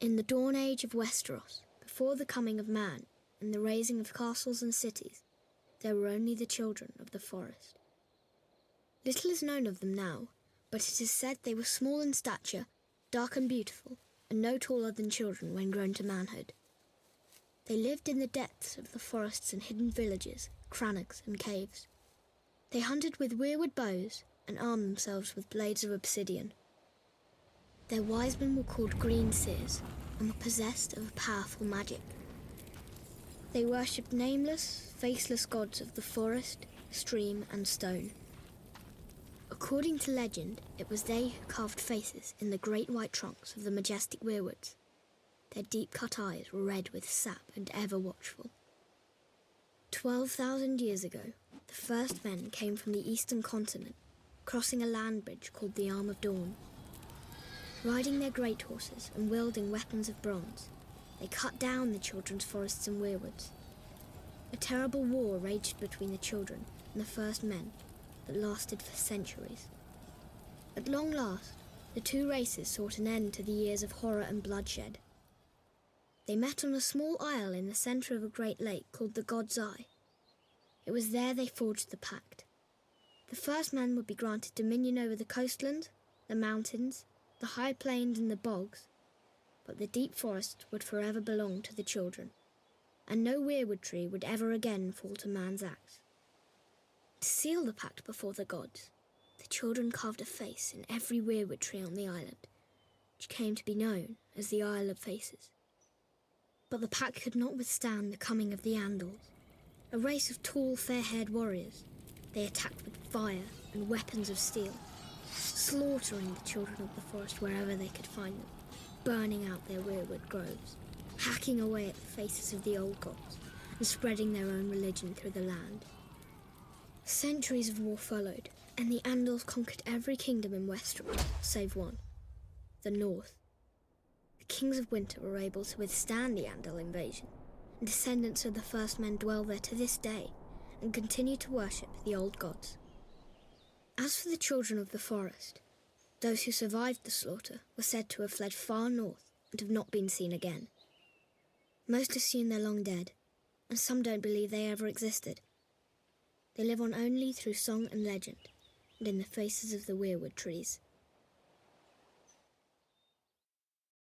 In the dawn age of Westeros, before the coming of man and the raising of castles and cities, there were only the children of the forest. Little is known of them now, but it is said they were small in stature, dark and beautiful, and no taller than children when grown to manhood. They lived in the depths of the forests in hidden villages, crannogs and caves. They hunted with weirwood bows and armed themselves with blades of obsidian. Their wise men were called green seers and were possessed of a powerful magic. They worshipped nameless, faceless gods of the forest, stream and stone. According to legend, it was they who carved faces in the great white trunks of the majestic weirwoods. Their deep-cut eyes were red with sap and ever watchful. 12,000 years ago, the first men came from the eastern continent, crossing a land bridge called the Arm of Dawn. Riding their great horses and wielding weapons of bronze, they cut down the children's forests and weirwoods. A terrible war raged between the children and the first men that lasted for centuries. At long last, the two races sought an end to the years of horror and bloodshed. They met on a small isle in the centre of a great lake called the God's Eye. It was there they forged the pact. The first man would be granted dominion over the coastland, the mountains, the high plains and the bogs, but the deep forest would forever belong to the children, and no weirwood tree would ever again fall to man's axe. To seal the pact before the gods, the children carved a face in every weirwood tree on the island, which came to be known as the Isle of Faces. But the pact could not withstand the coming of the Andals, a race of tall, fair-haired warriors. They attacked with fire and weapons of steel, slaughtering the children of the forest wherever they could find them, burning out their weirwood groves, hacking away at the faces of the old gods, and spreading their own religion through the land. Centuries of war followed, and the Andals conquered every kingdom in Westeros, save one, the North. The kings of winter were able to withstand the Andal invasion, and descendants of the first men dwell there to this day and continue to worship the old gods. As for the children of the forest, those who survived the slaughter were said to have fled far north and have not been seen again. Most assume they're long dead, and some don't believe they ever existed. They live on only through song and legend, and in the faces of the weirwood trees.